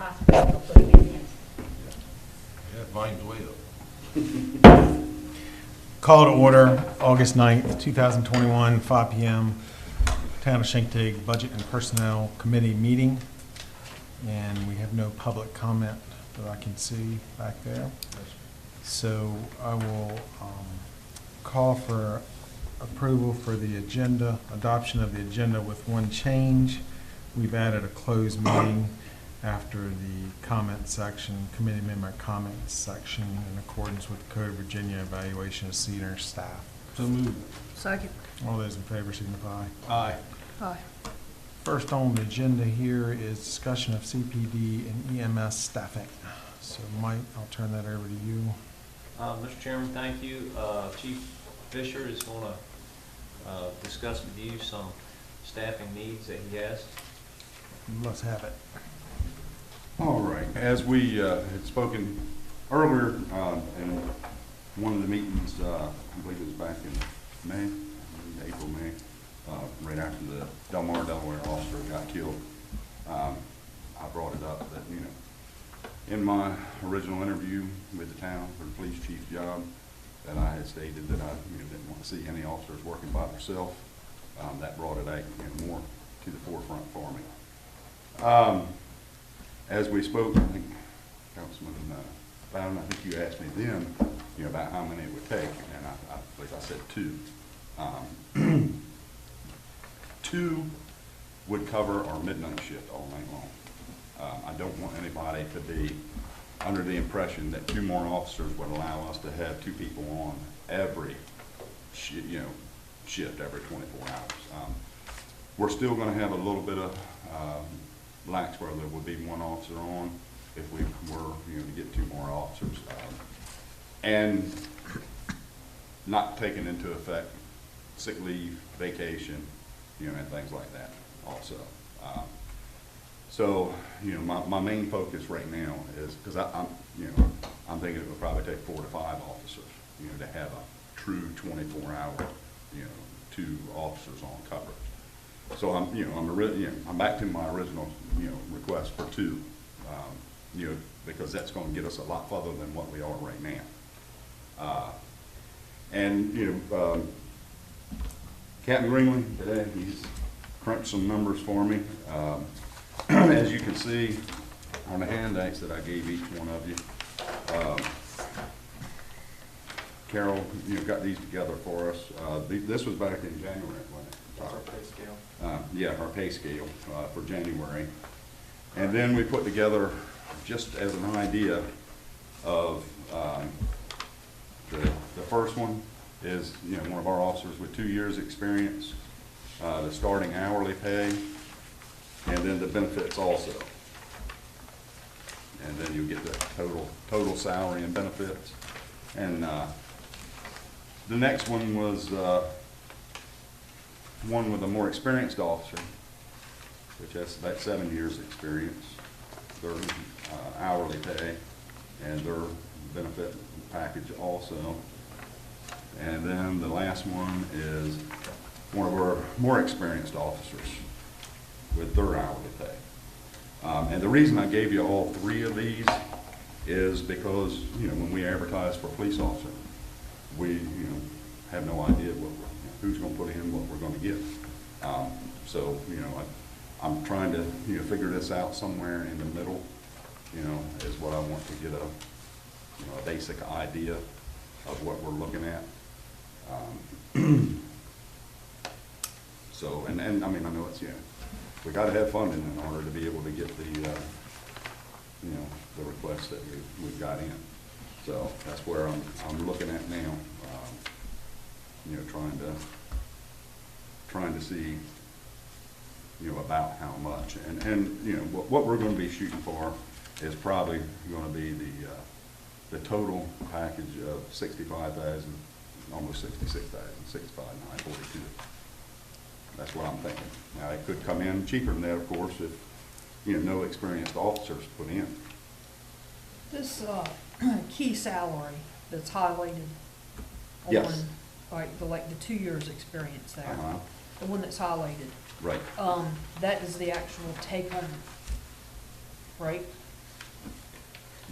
hospital, they'll put them in. Yeah, mine's well. Call to order, August 9th, 2021, 5 PM, Town of Shindig Budget and Personnel Committee meeting. And we have no public comment that I can see back there. So I will call for approval for the agenda, adoption of the agenda with one change. We've added a closed meeting after the comment section, committee member comments section, in accordance with the Code of Virginia evaluation of senior staff. So moved. Second. All those in favor signify. Aye. Aye. First on the agenda here is discussion of CPD and EMS staffing. So Mike, I'll turn that over to you. Mr. Chairman, thank you. Chief Fisher is going to discuss with you some staffing needs that he has. Let's have it. All right, as we had spoken earlier in one of the meetings, I believe it was back in May, April, May, right after the Delmar, Delaware officer got killed, I brought it up that, you know, in my original interview with the town for the police chief's job, that I had stated that I didn't want to see any officers working by themselves. That brought it out, more to the forefront for me. As we spoke, I think Councilman Bowden, I think you asked me then, about how many it would take, and I believe I said two. Two would cover our midnight shift all night long. I don't want anybody to be under the impression that two more officers would allow us to have two people on every shift every 24 hours. We're still going to have a little bit of lax where there would be one officer on if we were to get two more officers, and not taking into effect sick leave, vacation, and things like that also. So my main focus right now is, because I'm thinking it would probably take 4 to 5 officers to have a true 24-hour two officers on coverage. So I'm back to my original request for two, because that's going to get us a lot further than what we are right now. Captain Greenlee today, he's crunched some numbers for me. As you can see on the handouts that I gave each one of you, Carol, got these together for us. This was back in January, wasn't it? That's our pay scale. Yeah, our pay scale for January. And then we put together, just as an idea of the first one is, one of our officers with 2 years experience, the starting hourly pay, and then the benefits also. And then you get the total salary and benefits. And the next one was one with a more experienced officer, which has about 7 years experience, their hourly pay and their benefit package also. And then the last one is one of our more experienced officers with their hourly pay. And the reason I gave you all three of these is because, when we advertise for a police officer, we, have no idea who's going to put in what we're going to get. So, I'm trying to, figure this out somewhere in the middle, is what I want to get a basic idea of what we're looking at. So, and I mean, I know it's, we got to have funding in order to be able to get the, the requests that we've got in. So that's where I'm looking at now, trying to see, about how much. And what we're going to be shooting for is probably going to be the total package of 65,000, almost 66,000, 65,942. That's what I'm thinking. Now, it could come in cheaper than that, of course, if, no experienced officers put in. This key salary that's highlighted Yes. on, the 2 years experience there, Uh-huh. the one that's highlighted, Right. that is the actual take home, right?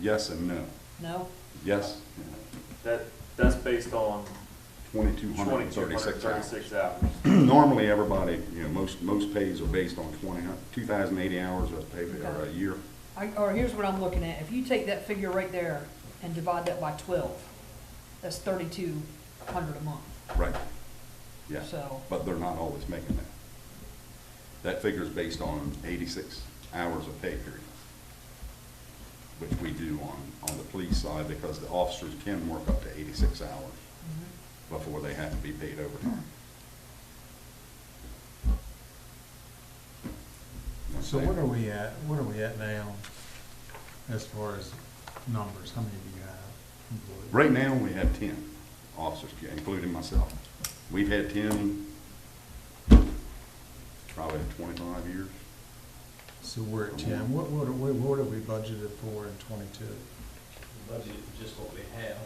Yes and no. No? Yes, That's based on 2,236 hours. 2,236 hours. Normally, everybody, most pays are based on 2,080 hours of pay, or a year. Or here's what I'm looking at. If you take that figure right there and divide that by 12, that's 3,200 a month. Right. Yeah, So, but they're not always making that. That figure's based on 86 hours of pay period, which we do on the police side, because the officers can work up to 86 hours before they have to be paid overtime. So what are we at now as far as numbers? How many do you have employees? Right now, we have 10 officers, including myself. We've had 10, probably 25 years. So we're at 10. What are we budgeted for in '22? Budget, just what we have.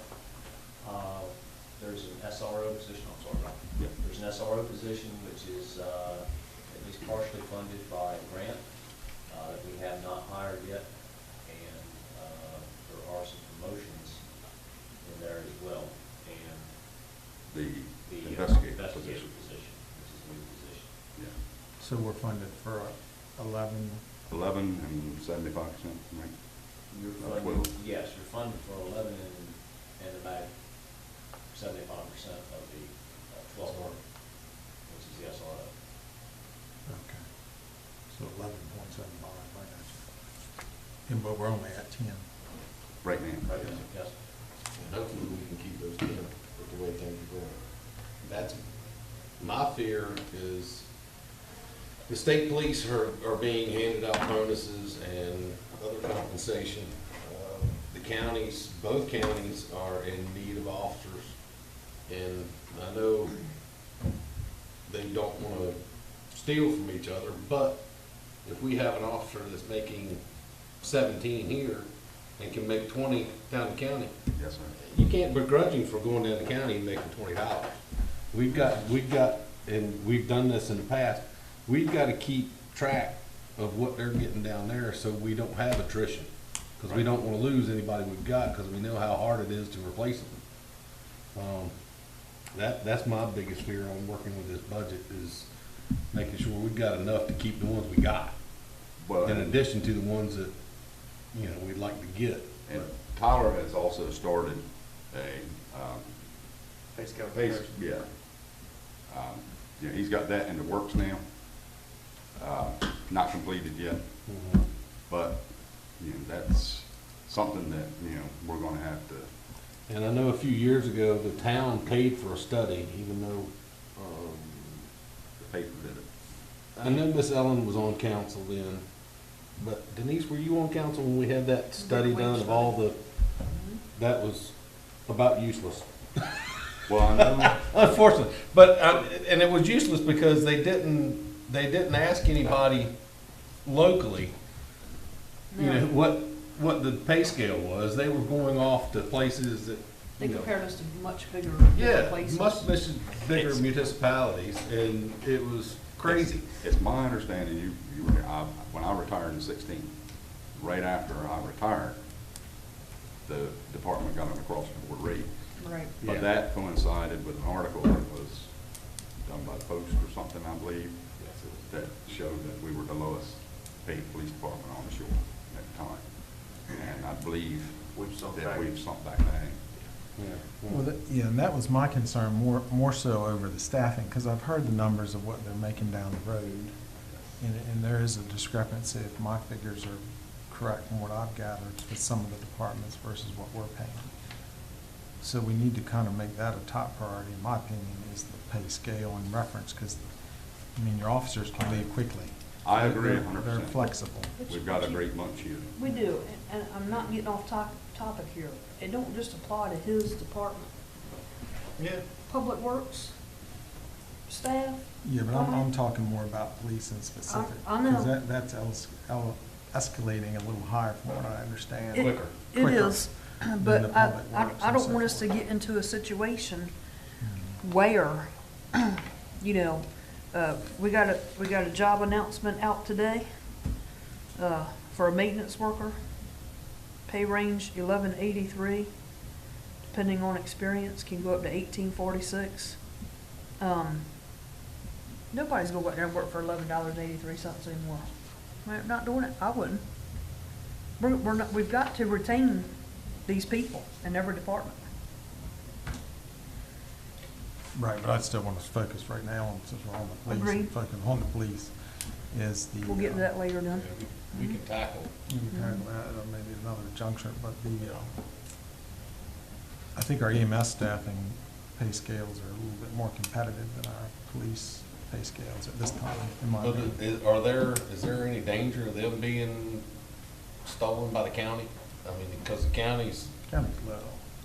There's an SRO position, I'm sorry, Rob. Yeah. There's an SRO position which is at least partially funded by a grant that we have not hired yet. And there are some promotions in there as well. And The the investigator investigator position. position, which is a new position. Yeah. So we're funded for 11. 11 and 75%, right? You're About funded, 12. yes, you're funded for 11 and about 75% of the 12 work, which is the SRO. Okay. So 11.75, I got you. And but we're only at 10. Right now. Right, yes. And hopefully we can keep those 10 with the way things are going. That's, my fear is the state police are being handed out bonuses and other compensation. The counties, both counties are in need of officers. And I know they don't want to steal from each other, but if we have an officer that's making 17 here and can make 20 down the county, Yes, sir. you can't begrudge him for going down the county and making $20. We've got, and we've done this in the past, we've got to keep track of what they're getting down there so we don't have attrition. Because we don't want to lose anybody we've got, because we know how hard it is to replace them. That's my biggest fear on working with this budget, is making sure we've got enough to keep the ones we got, Well, in addition to the ones that, we'd like to get. and Tyler has also started a, Pay scale pace, comparison. yeah. He's got that in the works now. Not completed yet, but, that's something that, we're gonna have to, And I know a few years ago, the town paid for a study, even though, the paper did it. I know Miss Ellen was on council then, but Denise, were you on council when we had that study done of all the, that was about useless. Well, I know, Unfortunately, but, and it was useless because they didn't ask anybody locally, no, what the pay scale was. They were going off to places that, they compared us to much bigger yeah, places. much bigger municipalities, and it was crazy. it's my understanding, you were, when I retired in 16, right after I retired, the department got an across-the-board raise. Right. Yeah. But that coincided with an article that was done by the Post or something, I believe, that showed that we were the lowest paid police department on the shore at the time. And I believe We've sunk that back. we've sunk back down. Well, yeah, and that was my concern, more so over the staffing, because I've heard the numbers of what they're making down the road. And there is a discrepancy, if my figures are correct from what I've gathered, with some of the departments versus what we're paying. So we need to kind of make that a top priority, in my opinion, is the pay scale and reference, because, your officers can leave quickly. I agree They're- 100%. They're flexible. We've got a great bunch here. We do, and I'm not getting off topic here. It don't just apply to his department. Yeah. Public Works staff, Yeah, but I'm talking more about police in specific. I know. Because that's escalating a little higher from what I understand. It- Quicker. it Quicker is, than but the public works I and don't so want us to forth. get into a situation where, we got a job announcement out today, for a maintenance worker. pay range 1183, depending on experience, can go up to 1846. Nobody's gonna go out there and work for $11.83 anymore. We're not doing it, I wouldn't. We're not, we've got to retain these people in every department. Right, but I still want to focus right now on, since we're on the police. Agreed. Focus on the police is the. We'll get to that later then. We can tackle. We can tackle that at maybe another juncture, but I think our EMS staffing pay scales are a little bit more competitive than our police pay scales at this time, in my But opinion. is there any danger of them being stolen by the county? I mean, because the county's, County's low.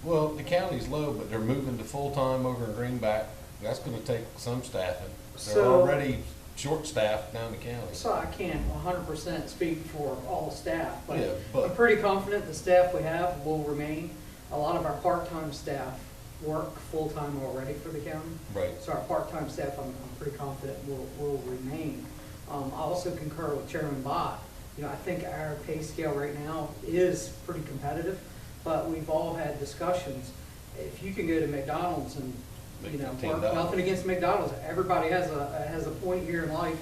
well, the county's low, but they're moving to full-time over in Greenback. That's gonna take some staffing. They're So- already short-staffed down the county. So I can't 100% speak for all staff, but Yeah, but- I'm pretty confident the staff we have will remain. A lot of our part-time staff work full-time already for the county. Right. So our part-time staff, I'm pretty confident will remain. I also concur with Chairman Bott. You know, I think our pay scale right now is pretty competitive, but we've all had discussions. If you can go to McDonald's and, you know, Make work, $15. nothing against McDonald's, everybody has a point here in life,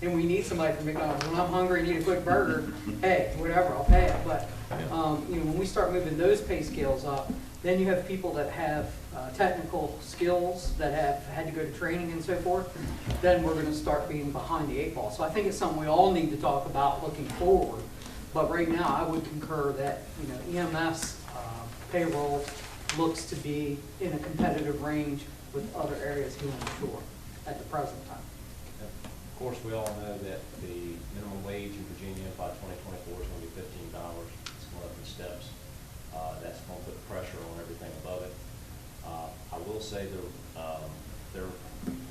and we need somebody from McDonald's. When I'm hungry, need a quick burger, hey, whatever, I'll pay it. But, you know, when we start moving those pay scales up, then you have people that have technical skills, that have had to go to training and so forth, then we're gonna start being behind the eight ball. So I think it's something we all need to talk about looking forward. But right now, I would concur that, you know, EMS payroll looks to be in a competitive range with other areas here on the shore at the present time. Of course, we all know that the minimum wage in Virginia by 2024 is going to be $15. It's going up in steps. That's going to put pressure on everything above it. I will say there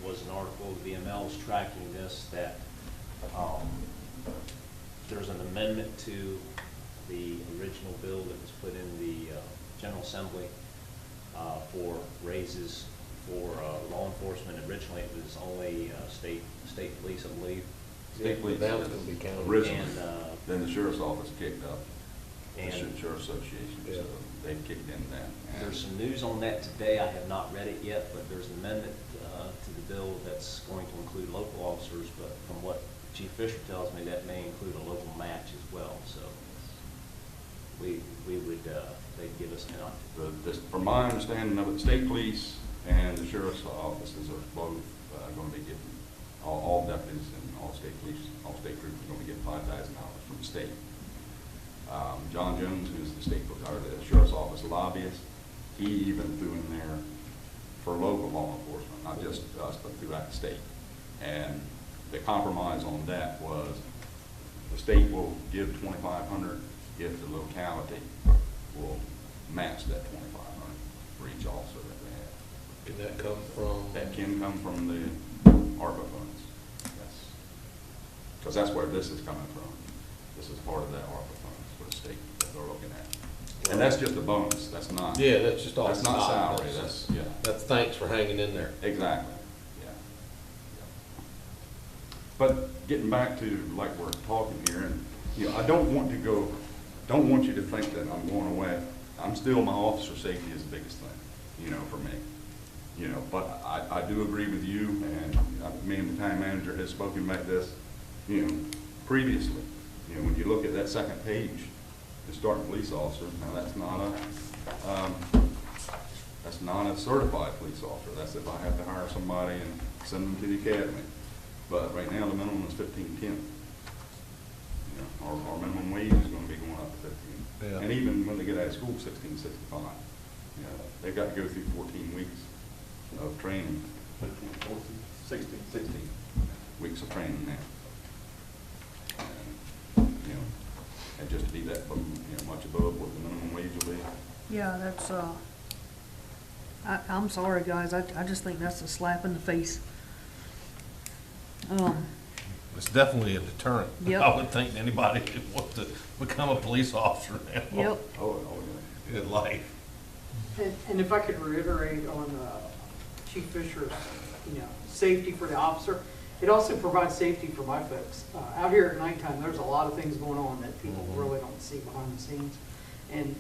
was an article, the VML's tracking this, that there's an amendment to the original bill that was put in the General Assembly for raises for law enforcement. Originally, it was only state police, I believe. State police, Now it's gonna be county. originally, And, then the sheriff's office kicked up, the and Sheriff's Association, so Yeah. they kicked in that. And there's some news on that today. I have not read it yet, but there's an amendment to the bill that's going to include local officers, but from what Chief Fisher tells me, that may include a local match as well, so we would, they'd give us From my understanding of it, the state police and the sheriff's offices are both going to be getting, all deputies and all state police, all state troopers are going to get $5,000 from the state. John Jones, who's the state, or the sheriff's office lobbyist, he even threw in there for local law enforcement, not just us, but throughout the state. And the compromise on that was the state will give $2,500 if the locality will match that $2,500 for each officer that they have. Can that come from? That can come from the ARPA funds, yes. Because that's where this is coming from. This is part of that ARPA funds for the state that they're looking at. And that's just a bonus, that's not. Yeah, that's just all. That's not side. salary, that's, yeah, That's thanks for hanging in there. exactly, yeah. But getting back to, like we're talking here, and, you know, I don't want you to think that I'm going away. I'm still, my officer safety is the biggest thing, you know, for me. You know, but I do agree with you, and me and the town manager has spoken about this, you know, previously. You know, when you look at that second page, the starting police officer, now that's not a certified police officer. That's if I have to hire somebody and send them to the academy. But right now, the minimum is $15.10. You know, our minimum wage is gonna be going up to 15. Yeah. And even when they get out of school, 16.65. You know, they've got to go through 14 weeks of training. 16 weeks of training now. And, you know, and just to be that, you know, much above what the minimum wage will be. Yeah, that's, I'm sorry, guys, I just think that's a slap in the face. It's definitely a deterrent. Yep. I would think anybody who wants to become a police officer now. Yep. Oh, yeah. In life. And if I could reiterate on Chief Fisher's, you know, safety for the officer, it also provides safety for my folks. Out here at nighttime, there's a lot of things going on that people really don't see behind the scenes. and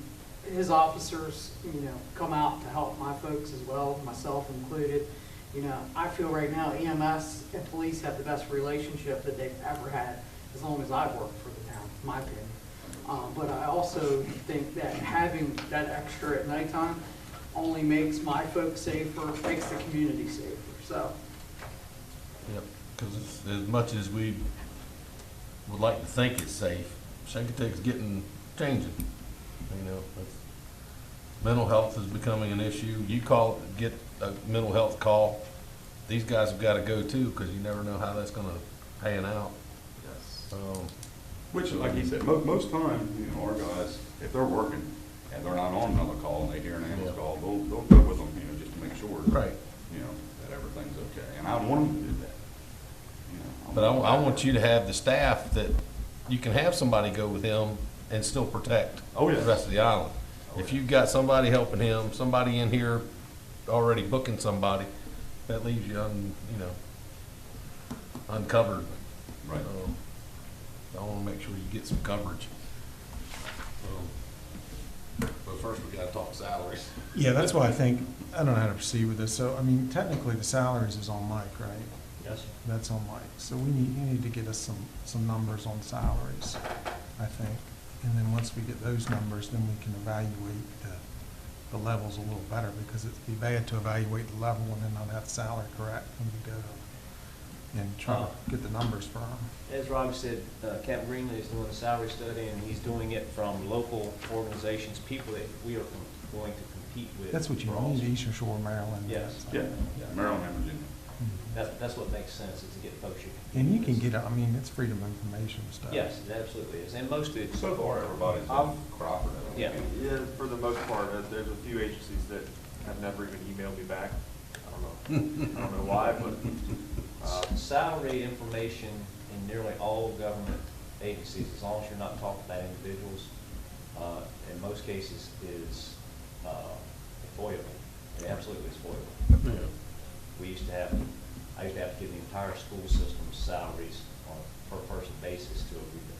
his officers, you know, come out to help my folks as well, myself included. You know, I feel right now EMS and police have the best relationship that they've ever had as long as I've worked for the town, in my opinion. But I also think that having that extra at nighttime only makes my folks safer, makes the community safer, so. Yep, because as much as we would like to think it's safe, Chincoteague's changing. You know, mental health is becoming an issue. You get a mental health call, these guys have got to go too, because you never know how that's gonna pan out. Yes. So, Which, like he said, most time, you know, our guys, if they're working and they're not on another call and they hear an ambulance Yeah. call, they'll go with them, you know, just to make sure. right. You know, that everything's okay. And I want them to do that. You know, But I want you to have the staff that you can have somebody go with him and still protect Oh, the yes. rest of the island. Oh, If yeah. you've got somebody helping him, somebody in here already booking somebody, that leaves you uncovered. Right. I want to make sure you get some coverage. But first, we gotta talk salaries. Yeah, that's why I think, I don't know how to proceed with this. So, I mean, technically, the salaries is on Mike, right? Yes. That's on Mike. So you need to get us some numbers on salaries, I think. And then once we get those numbers, then we can evaluate the levels a little better, because it'd be bad to evaluate the level and then not have the salary correct when we go and try to get the numbers for them. As Robbie said, Captain Greenlee is doing a salary study, and he's doing it from local organizations, people that we are going to compete with. That's what you for all- need, Eastern Shore, Maryland. Yes. Yeah, Maryland and Virginia. That's what makes sense, is to get folks you can. And you can compete get, I mean, it's freedom of information stuff. with. Yes, it absolutely is, and most of it's. So far, everybody's I'm- cooperative. Yeah. Yeah, for the most part, there's a few agencies that have never even emailed me back. I don't know why, but, Salary information in nearly all government agencies, as long as you're not talking about individuals, in most cases is foilable. It absolutely is foilable. I used to have to give the entire school system's salaries on a per person basis to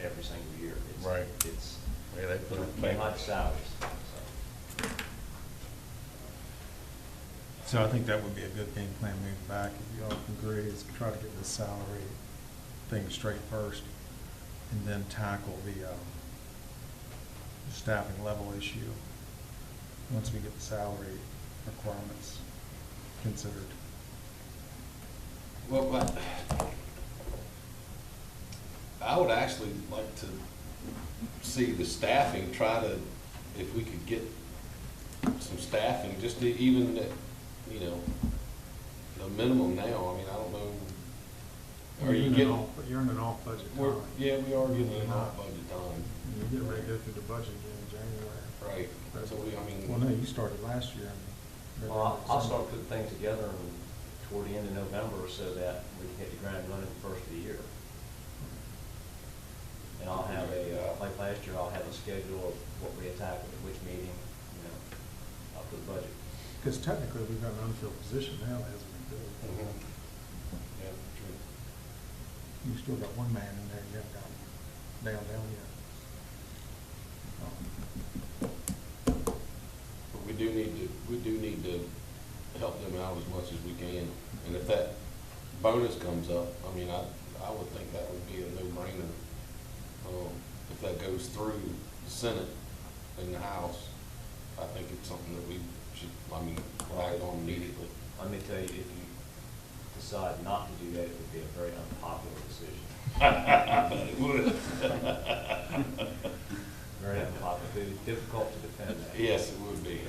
every single year. Right. It's, Yeah, they put it they back. like salaries, so. So I think that would be a good game plan moving back, if you all can agree, is try to get the salary thing straight first, and then tackle the staffing level issue, once we get the salary requirements considered. Well, I would actually like to see the staffing, try to, if we could get some staffing, just to even, you know, the minimum now, I mean, I don't know. Are you getting? You're in an off-budget We're, yeah, we are getting an off budget time, You're getting ready to go through the budget again in January. right? So we, I mean. Well, no, you started last year. Well, I'll start putting things together toward the end of November so that we can hit the ground running the first of the year. And I'll have like last year, I'll have a schedule of what we attack at which meeting, you know, up to the budget. Because technically, we've got an unfilled position now, hasn't we? Mhm. Yeah, true. You still got one man in there, you haven't got down yet. But we do need to help them out as much as we can. And if that bonus comes up, I mean, I would think that would be a no-brainer. If that goes through the Senate and the House, I think it's something that we should, I mean, act on immediately. Let me tell you, if you decide not to do that, it would be a very unpopular decision. It would. Very unpopular. It would be difficult to defend that. Yes, it would be.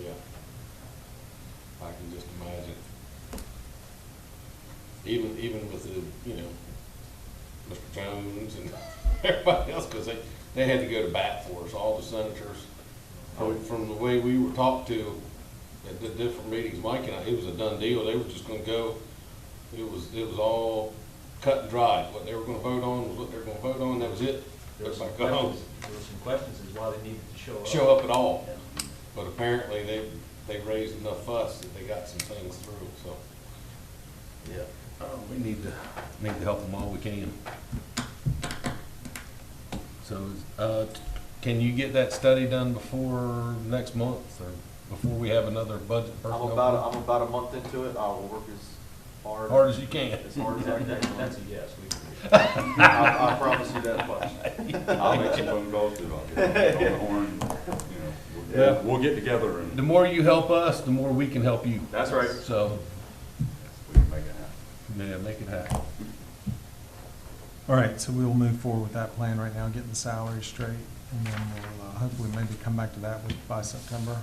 Yeah. I can just imagine. Even with the, you know, Mr. Jones and everybody else, because they had to go to bat for us, all the senators. From the way we were talked to at the different meetings, Mike and I, it was a done deal. They were just gonna go, it was all cut and dried. What they were gonna vote on was what they were gonna vote on, that was it. There were some Everybody go home. questions as why they needed to show up. Show up at all. Yeah. But apparently they raised enough fuss that they got some things through, so. Yeah. We need to help them all we can. So, can you get that study done before next month or before we have another budget? I'm personnel about a month into it. I will work as hard. Hard as you can. As hard as I can. That's a yes. We can- I promise you that much. I'll make some phone calls too, I'll get on the horn, Yeah. we'll get together and The more you help us, the more we can help you. That's right. So, we can make it happen. yeah, make it happen. All right, so we'll move forward with that plan right now, getting the salary straight, and then we'll hopefully maybe come back to that by September,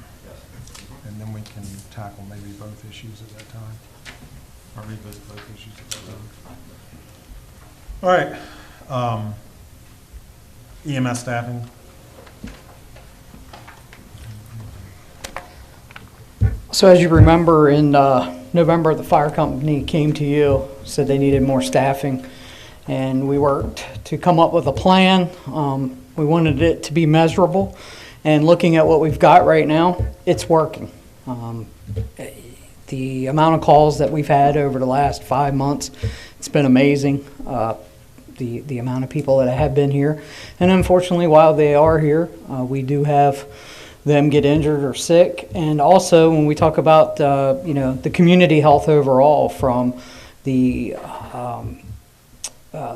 and then we can tackle maybe both issues at that time, or revisit both issues at that time. All right, EMS staffing. So as you remember, in November, the fire company came to you, said they needed more staffing, and we worked to come up with a plan. We wanted it to be measurable, and looking at what we've got right now, it's working. The amount of calls that we've had over the last 5 months, it's been amazing. The amount of people that have been here, and unfortunately, while they are here, we do have them get injured or sick. And also, when we talk about the community health overall, from the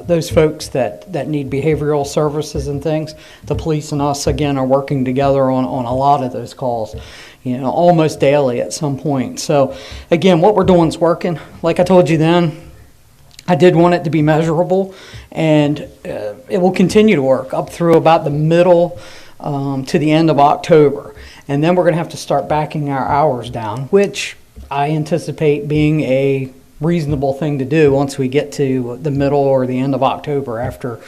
those folks that need behavioral services and things, the police and us again are working together on a lot of those calls, almost daily at some point. So again, what we're doing is working. Like I told you then, I did want it to be measurable, and it will continue to work up through about the middle to the end of October. And then we're going to have to start backing our hours down, which I anticipate being a reasonable thing to do once we get to the middle or the end of October after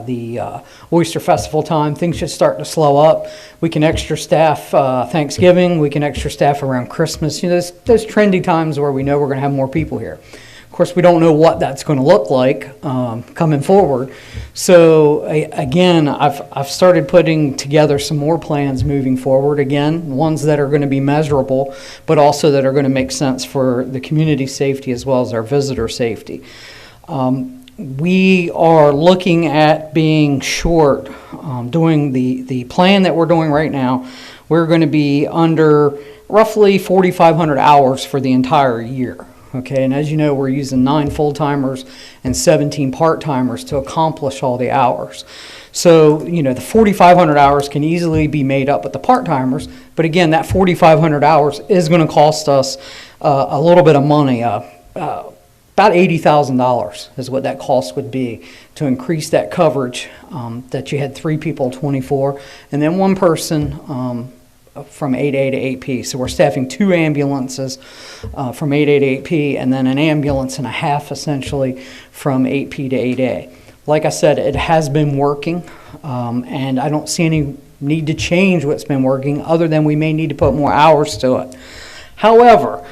the Oyster Festival time. Things should start to slow up. We can extra staff Thanksgiving. We can extra staff around Christmas. Those trendy times where we know we're going to have more people here. Of course, we don't know what that's going to look like coming forward. So again, I've started putting together some more plans moving forward. Again, ones that are going to be measurable, but also that are going to make sense for the community safety as well as our visitor safety. We are looking at being short, doing the plan that we're doing right now. We're going to be under roughly 4,500 hours for the entire year. Okay, and as you know, we're using 9 full-timers and 17 part-timers to accomplish all the hours. So, the 4,500 hours can easily be made up with the part-timers, but again, that 4,500 hours is going to cost us a little bit of money. About $80,000 is what that cost would be to increase that coverage, that you had 3 people 24, and then 1 person from 8A to 8P. So we're staffing 2 ambulances from 8A to 8P, and then an ambulance and a half essentially from 8P to 8A. Like I said, it has been working, and I don't see any need to change what's been working, other than we may need to put more hours to it. However,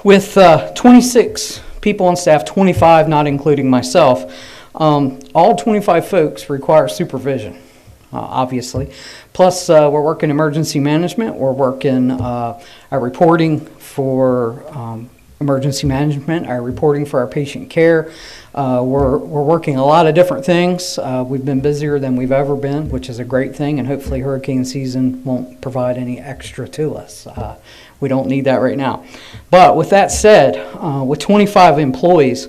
with 26 people on staff, 25 not including myself, all 25 folks require supervision. Obviously. Plus, we're working emergency management. We're working our reporting for emergency management, our reporting for our patient care. We're working a lot of different things. We've been busier than we've ever been, which is a great thing, and hopefully hurricane season won't provide any extra to us. We don't need that right now. But with that said, with 25 employees,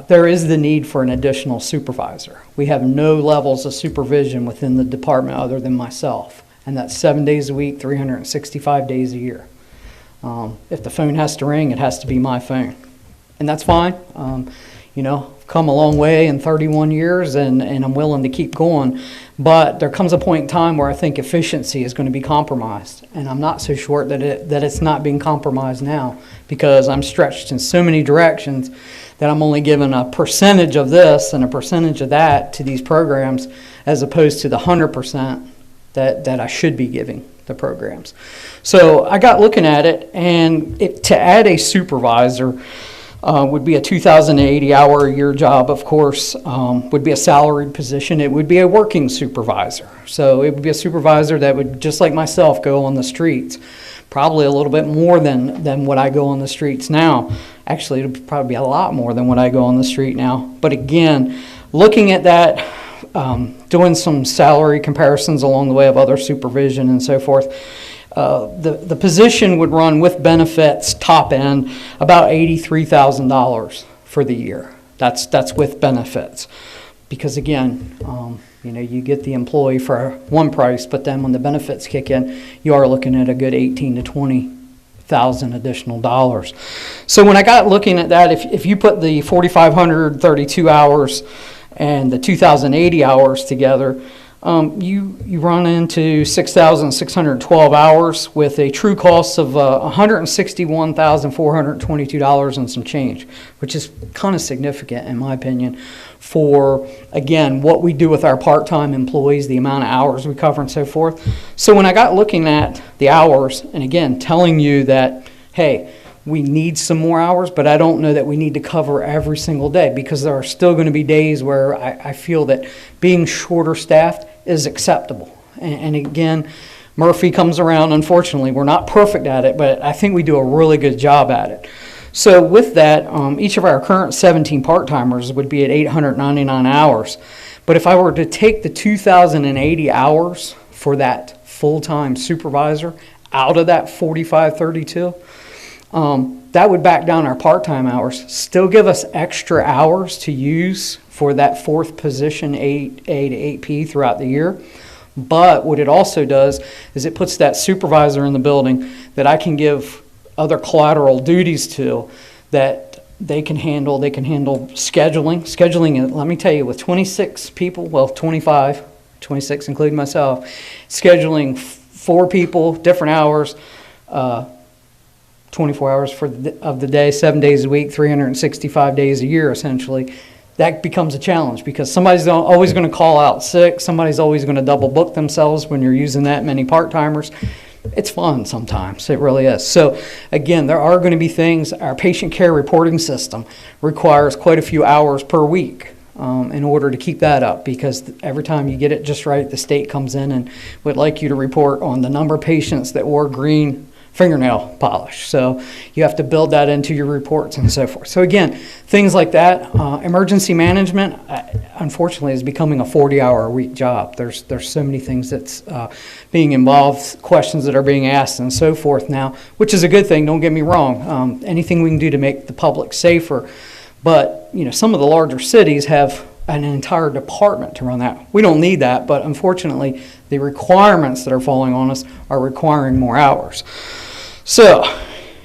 there is the need for an additional supervisor. We have no levels of supervision within the department other than myself, and that's 7 days a week, 365 days a year. If the phone has to ring, it has to be my phone, and that's fine. Come a long way in 31 years, and I'm willing to keep going. But there comes a point in time where I think efficiency is going to be compromised, and I'm not so sure that it's not being compromised now, because I'm stretched in so many directions that I'm only given a percentage of this and a percentage of that to these programs, as opposed to the 100% that I should be giving the programs. So I got looking at it, and to add a supervisor would be a 2,080 hour a year job, of course, would be a salaried position. It would be a working supervisor. So it would be a supervisor that would, just like myself, go on the streets. Probably a little bit more than what I go on the streets now. Actually, it'll probably be a lot more than what I go on the street now. But again, looking at that doing some salary comparisons along the way of other supervision and so forth, the position would run with benefits, top end, about $83,000 for the year. That's with benefits. Because again, you get the employee for one price, but then when the benefits kick in, you are looking at a good 18 to 20,000 additional dollars. So when I got looking at that, if you put the 4,532 hours and the 2,080 hours together, you run into 6,612 hours with a true cost of $161,422 and some change, which is kind of significant in my opinion for, again, what we do with our part-time employees, the amount of hours we cover and so forth. So when I got looking at the hours, and again, telling you that, hey, we need some more hours, but I don't know that we need to cover every single day, because there are still going to be days where I feel that being shorter staffed is acceptable. And again, Murphy comes around. Unfortunately, we're not perfect at it, but I think we do a really good job at it. So with that, each of our current 17 part-timers would be at 899 hours. But if I were to take the 2,080 hours for that full-time supervisor out of that 4,532, that would back down our part-time hours, still give us extra hours to use for that fourth position, 8A to 8P throughout the year. But what it also does is it puts that supervisor in the building that I can give other collateral duties to that they can handle. They can handle scheduling. Scheduling, let me tell you, with 26 people, well, 25, 26 including myself, scheduling 4 people, different hours, 24 hours of the day, 7 days a week, 365 days a year, essentially. That becomes a challenge because somebody's always going to call out sick. Somebody's always going to double book themselves when you're using that many part-timers. It's fun sometimes. It really is. So, again, there are going to be things. Our patient care reporting system requires quite a few hours per week in order to keep that up, because every time you get it just right, the state comes in and would like you to report on the number of patients that wore green fingernail polish. So you have to build that into your reports and so forth. So again, things like that. Emergency management, unfortunately, is becoming a 40-hour-a-week job. There's so many things that's being involved, questions that are being asked and so forth now, which is a good thing, don't get me wrong. Anything we can do to make the public safer. But, some of the larger cities have an entire department to run that. We don't need that, but unfortunately, the requirements that are falling on us are requiring more hours. So,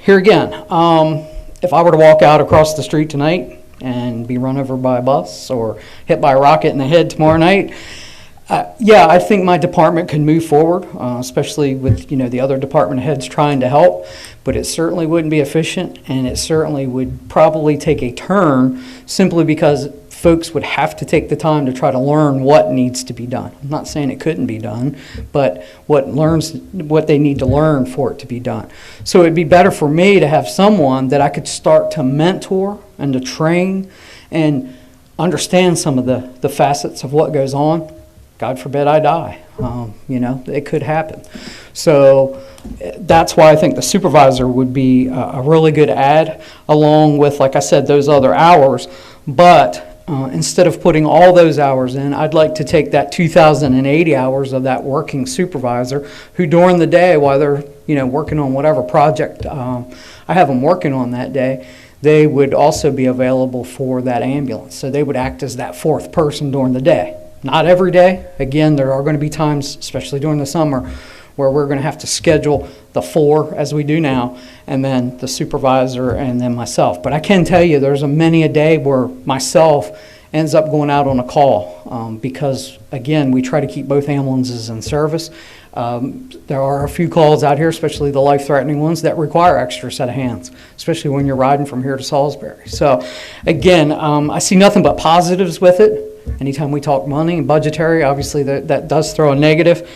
here again, if I were to walk out across the street tonight and be run over by a bus or hit by a rocket in the head tomorrow night, I think my department could move forward, especially with the other department heads trying to help, but it certainly wouldn't be efficient, and it certainly would probably take a turn simply because folks would have to take the time to try to learn what needs to be done. I'm not saying it couldn't be done, but what they need to learn for it to be done. So it'd be better for me to have someone that I could start to mentor and to train and understand some of the facets of what goes on. God forbid I die. It could happen. So that's why I think the supervisor would be a really good add, along with, like I said, those other hours. But instead of putting all those hours in, I'd like to take that 2,080 hours of that working supervisor who during the day while they're working on whatever project I have them working on that day, they would also be available for that ambulance. So they would act as that fourth person during the day. Not every day. Again, there are going to be times, especially during the summer, where we're going to have to schedule the 4 as we do now, and then the supervisor and then myself. But I can tell you there's many a day where myself ends up going out on a call because, again, we try to keep both ambulances in service. There are a few calls out here, especially the life-threatening ones, that require extra set of hands, especially when you're riding from here to Salisbury. So, again, I see nothing but positives with it. Anytime we talk money and budgetary, obviously that does throw a negative.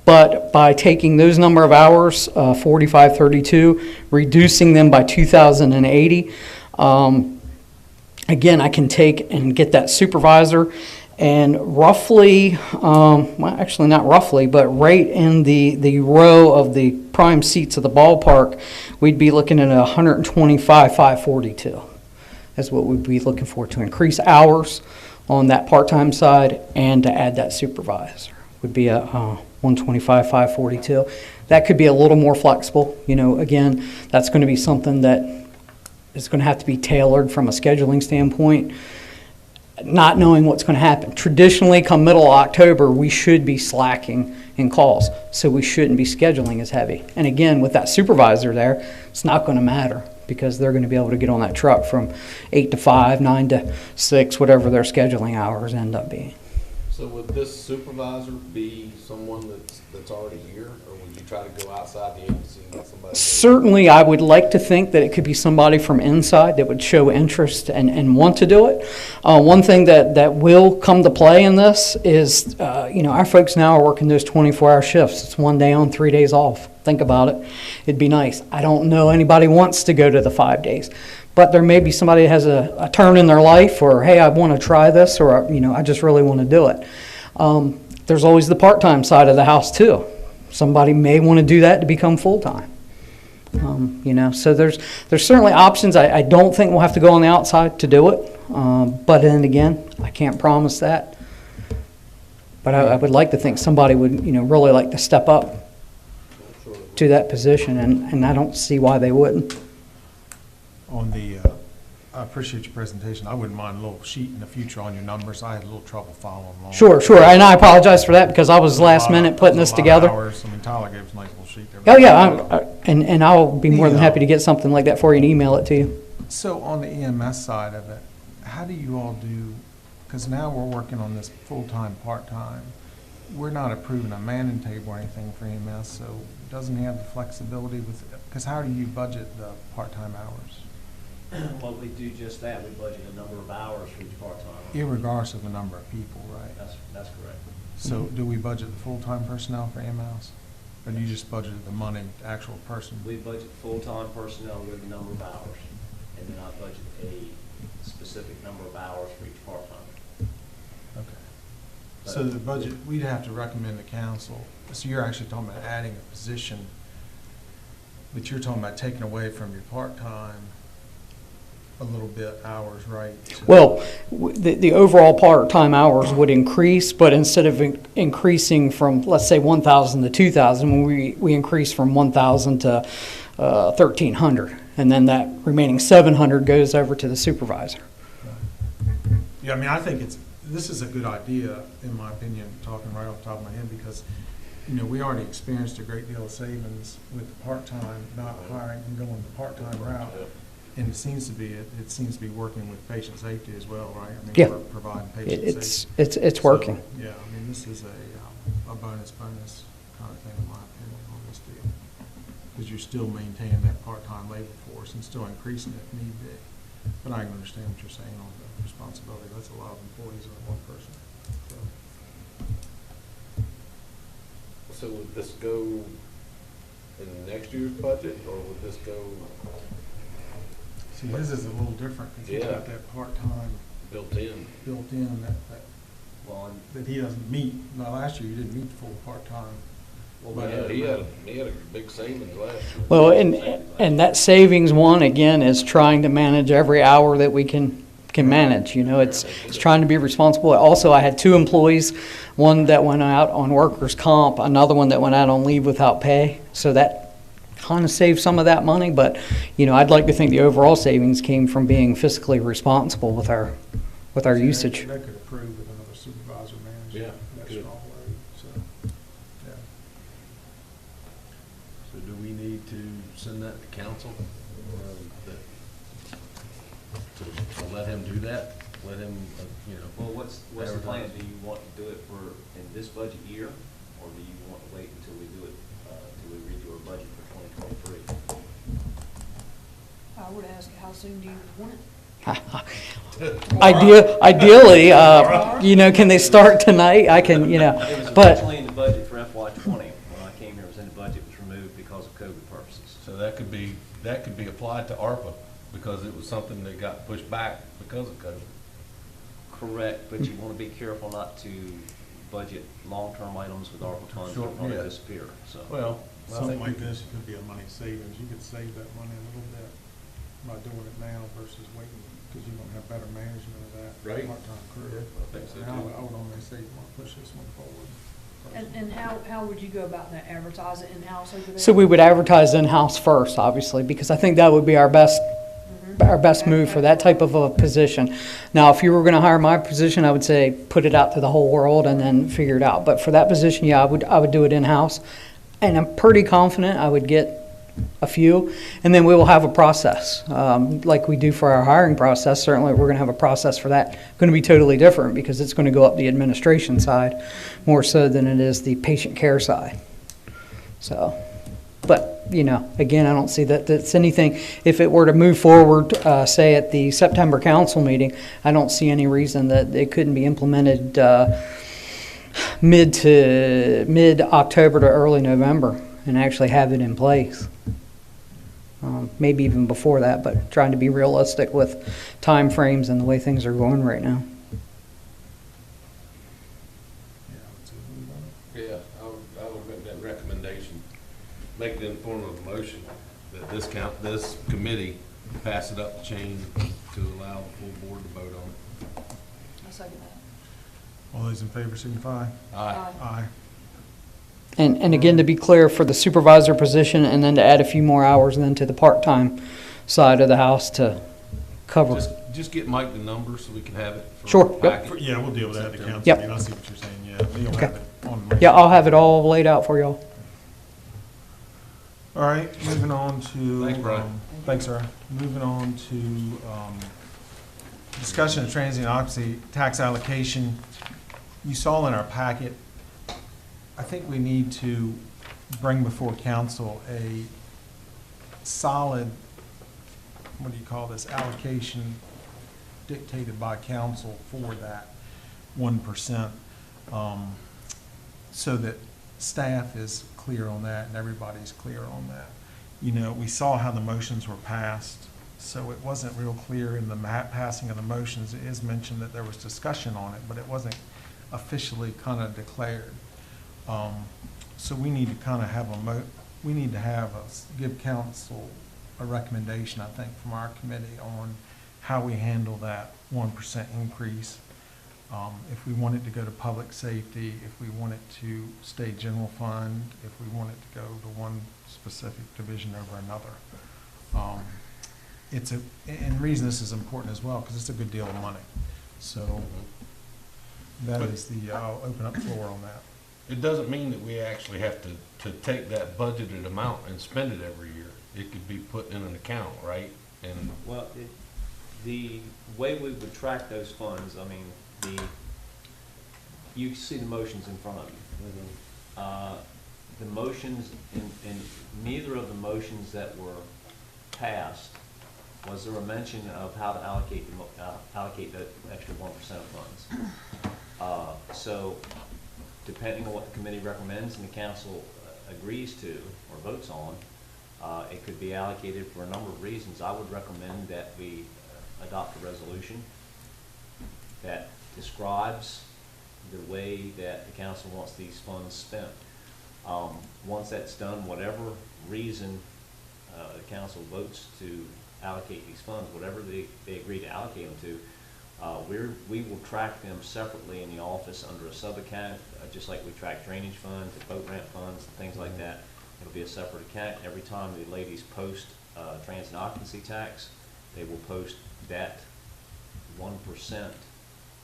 But by taking those number of hours, 4,532, reducing them by 2,080, again, I can take and get that supervisor and roughly, well, actually not roughly, but right in the row of the prime seats of the ballpark, we'd be looking at 125,542. That's what we'd be looking for, to increase hours on that part-time side and to add that supervisor. Would be a 125, 542. That could be a little more flexible. You know, again, that's going to be something that is going to have to be tailored from a scheduling standpoint, not knowing what's going to happen. Traditionally, come middle of October, we should be slacking in calls, so we shouldn't be scheduling as heavy. And again, with that supervisor there, it's not going to matter because they're going to be able to get on that truck from 8 to 5, 9 to 6, whatever their scheduling hours end up being. So would this supervisor be someone that's already here, or would you try to go outside the agency and get somebody? Certainly, I would like to think that it could be somebody from inside that would show interest and want to do it. One thing that will come to play in this is, our folks now are working those 24-hour shifts. It's 1 day on, 3 days off. Think about it. It'd be nice. I don't know anybody wants to go to the 5 days. But there may be somebody that has a turn in their life, or, hey, I want to try this, or, I just really want to do it. There's always the part-time side of the house, too. Somebody may want to do that to become full-time. So there's certainly options. I don't think we'll have to go on the outside to do it. But then again, I can't promise that. But I would like to think somebody would, really like to step up to that position, and I don't see why they wouldn't. On the, I appreciate your presentation. I wouldn't mind a little sheet in the future on your numbers. I had a little trouble following along. Sure, and I apologize for that because I was last minute putting this together. Hours. I mean, Tyler gave us a nice little sheet there. Oh, yeah, and I'll be more than happy to get something like that for you and email it to you. So on the EMS side of it, how do you all do, because now we're working on this full-time, part-time. We're not approving a manning table or anything for EMS, so doesn't he have the flexibility with, because how do you budget the part-time hours? Well, we do just that. We budget a number of hours for each part-time. Irregardless of the number of people, right? That's correct. So do we budget the full-time personnel for EMS? Or do you just budget the money, the actual person? We budget full-time personnel with a number of hours, and then I budget a specific number of hours for each part-time. Okay. So the budget, we'd have to recommend to council, so you're actually talking about adding a position, but you're talking about taking away from your part-time a little bit hours, right? So- Well, the overall part-time hours would increase, but instead of increasing from, let's say, 1,000 to 2,000, we increase from 1,000 to 1,300. And then that remaining 700 goes over to the supervisor. Yeah, I mean, I think this is a good idea, in my opinion, talking right off the top of my head, because, we already experienced a great deal of savings with the part-time, not hiring and going the part-time route. And it seems to be working with patient safety as well, right? I mean, Yeah. we're providing patient safety. It's working. So, yeah, I mean, this is a bonus kind of thing, in my opinion, on this deal. Because you're still maintaining that part-time labor force and still increasing it if need be. But I can understand what you're saying on the responsibility. That's a lot of employees on one person. So would this go in next year's budget, or would this go See, his is a little different because he's got that part-time built in? built in Well, that he doesn't meet. Now, last year you didn't meet the full part-time. Well, yeah, he had a big savings last year. Well, and that savings one, again, is trying to manage every hour that we can manage. It's trying to be responsible. Also, I had 2 employees, one that went out on workers' comp, another one that went out on leave without pay. So that kind of saved some of that money, but, I'd like to think the overall savings came from being fiscally responsible with our usage. That could approve with another supervisor manager. Yeah, That good. strong load, so, yeah. So do we need to send that to council? To let him do that? Let him, well, what's the plan? Do you want to do it in this budget year, or do you want to wait until we do it, until we redo our budget for 2023? I would ask, how soon do you want it? Ideally, can they start tonight? I can, It was but originally in the budget for FY20. When I came here, it was in the budget, it was removed because of COVID purposes. so that could be applied to ARPA because it was something that got pushed back because of COVID. Correct, but you want to be careful not to budget long-term items with ARPA funds that Sure, are going to yeah. disappear, so. Well, I Something think like this could be a money savings. You could save that money a little bit by doing it now versus waiting because you're gonna have better management of that. Right. Part-time crew. I think so, And too. I would only say you wanna push this one forward. And how would you go about that? Advertise it in-house over there? So we would advertise in-house first, obviously, because I think that would be our best move for that type of a position. Now, if you were gonna hire my position, I would say put it out to the whole world and then figure it out. But for that position, yeah, I would do it in-house. And I'm pretty confident I would get a few, and then we will have a process. Like we do for our hiring process, certainly we're gonna have a process for that. Gonna be totally different because it's gonna go up the administration side more so than it is the patient care side. So, but, you know, again, I don't see that that's anything, if it were to move forward, say at the September council meeting, I don't see any reason that it couldn't be implemented, mid-October to early November and actually have it in place. Maybe even before that, but trying to be realistic with timeframes and the way things are going right now. Yeah, I would say move on it. Yeah, I would make that recommendation, make it in form of a motion, that this committee pass it up the chain to allow the full board to vote on it. I second that. All those in favor signify. Aye. Aye. And again, to be clear, for the supervisor position, and then to add a few more hours then to the part-time side of the house to cover. Just get Mike the number so we can have it. for Sure, the yep. packet. Yeah, we'll deal with that at the council Yep. meeting. I see what you're saying, yeah. We'll Okay. have it on Monday. Yeah, I'll have it all laid out for y'all. All right, moving on to. Thanks, Brian. Thanks, sir. Moving on to discussion of transient occupancy tax allocation. You saw in our packet, I think we need to bring before council a solid, what do you call this, allocation dictated by council for that 1%, so that staff is clear on that and everybody's clear on that. You know, we saw how the motions were passed, so it wasn't real clear in the passing of the motions. It is mentioned that there was discussion on it, but it wasn't officially kind of declared. So we need to kind of have give council a recommendation, I think, from our committee on how we handle that 1% increase. If we want it to go to public safety, if we want it to stay general fund, if we want it to go to one specific division over another. And the reason this is important as well, because it's a good deal of money. So that is I'll open up floor on that. It doesn't mean that we actually have to take that budgeted amount and spend it every year. It could be put in an account, right? And Well, the way we would track those funds, I mean, you see the motions in front of you. The motions, in neither of the motions that were passed, was there a mention of how to allocate the extra 1% of funds. So depending on what the committee recommends and the council agrees to or votes on, it could be allocated for a number of reasons. I would recommend that we adopt a resolution that describes the way that the council wants these funds spent. Once that's done, whatever reason the council votes to allocate these funds, whatever they agree to allocate them to, we will track them separately in the office under a sub-account, just like we track drainage funds, boat ramp funds, and things like that. It'll be a separate account. Every time the ladies post transient occupancy tax, they will post that 1%,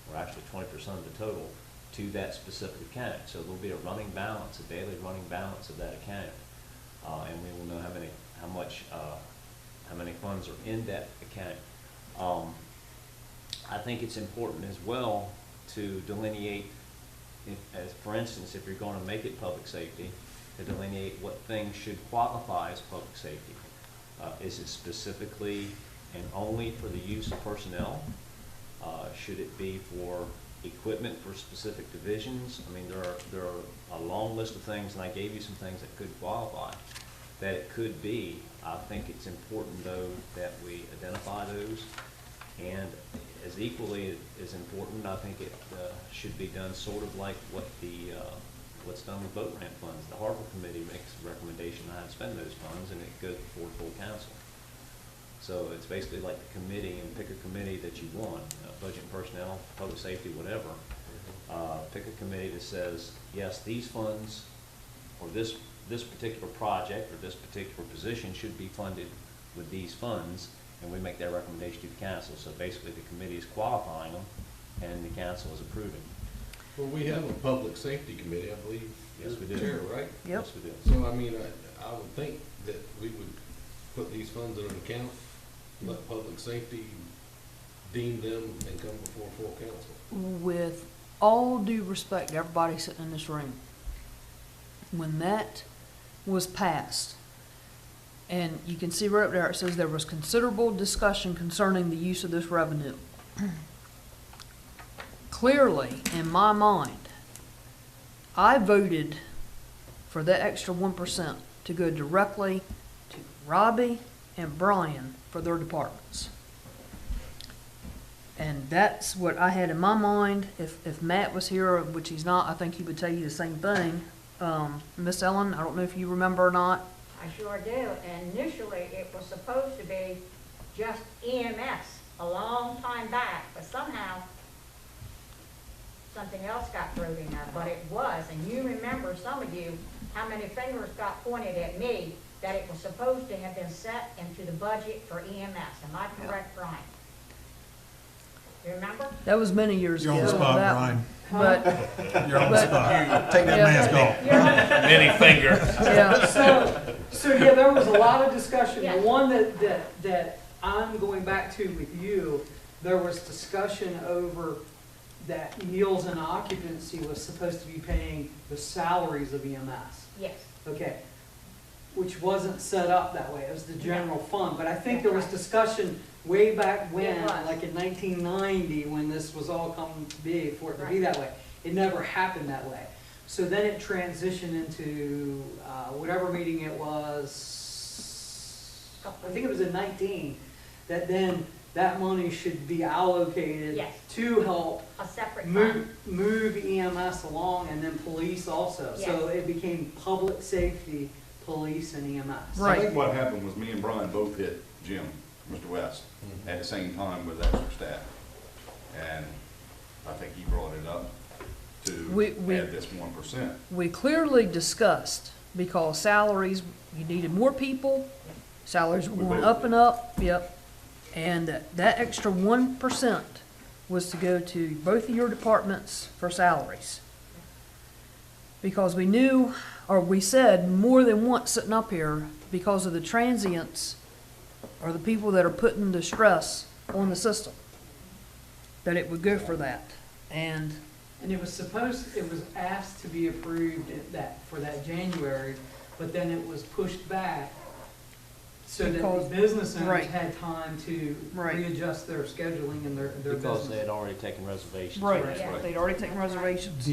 or actually 20% of the total, to that specific account. So there'll be a running balance, a daily running balance of that account, and we will know how many funds are in that account. I think it's important as well to delineate, for instance, if you're going to make it public safety, to delineate what things should qualify as public safety. Is it specifically and only for the use of personnel? Should it be for equipment for specific divisions? I mean, there are a long list of things, and I gave you some things that could qualify, that it could be. I think it's important, though, that we identify those. And as equally as important, I think it should be done sort of like what's done with boat ramp funds. The Harbor Committee makes a recommendation on how to spend those funds, and it goes before full council. So it's basically like the committee, and pick a committee that you want, budget and personnel, public safety, whatever. Pick a committee that says, yes, these funds, or this particular project, or this particular position should be funded with these funds, and we make that recommendation to the council. So basically, the committee is qualifying them, and the council is approving. Well, we have a public safety committee, I believe. Yes, we do. Chair, right? Yep. Yes, we do. So, I mean, I would think that we would put these funds in an account, let public safety deem them and come before full council. With all due respect to everybody sitting in this room, when that was passed, and you can see right up there, it says there was considerable discussion concerning the use of this revenue. Clearly, in my mind, I voted for that extra 1% to go directly to Robbie and Brian for their departments. And that's what I had in my mind. If Matt was here, which he's not, I think he would tell you the same thing. Miss Ellen, I don't know if you remember or not. I sure do. And initially, it was supposed to be just EMS a long time back, but somehow something else got thrown in there. But it was, and you remember, some of you, how many fingers got pointed at me that it was supposed to have been set into the budget for EMS. Am I correct, Brian? You remember? That was many years ago. You're on the spot, that- Brian. But, You're on the spot. Take that Yeah. mask off. Many fingers. yeah, So yeah, there was a lot of discussion. Yeah. The one that I'm going back to with you, there was discussion over that meals and occupancy was supposed to be paying the salaries of EMS. Yes. Okay, which wasn't set up that way, it was the general fund, but I think there was discussion way back when, It was. like in 1990, when this was all come to be, for it to be Right. that way. It never happened that way. So then it transitioned into, whatever meeting it was, I think it was in 19, that then that money should be allocated Yes. to help A separate move, fund. move EMS along, and then police also. So Yes. it became public safety, police, and EMS. Right. I think what happened was me and Brian both hit Jim, Mr. West, at the same time with extra staff. And I think he brought it up We- to add this 1%. we clearly discussed, because salaries, you needed more people, salaries were We going both up and did. up, yep. And that extra 1% was to go to both of your departments for salaries. Because we knew, or we said more than once sitting up here, because of the transients, or the people that are putting the stress on the system, that it would go for that. And And it was asked to be approved for that January, but then it was pushed back so that Because- the business owners right. had time to Right. readjust their scheduling and their Because they business. had already taken reservations. right, Yeah. they'd already taken reservations.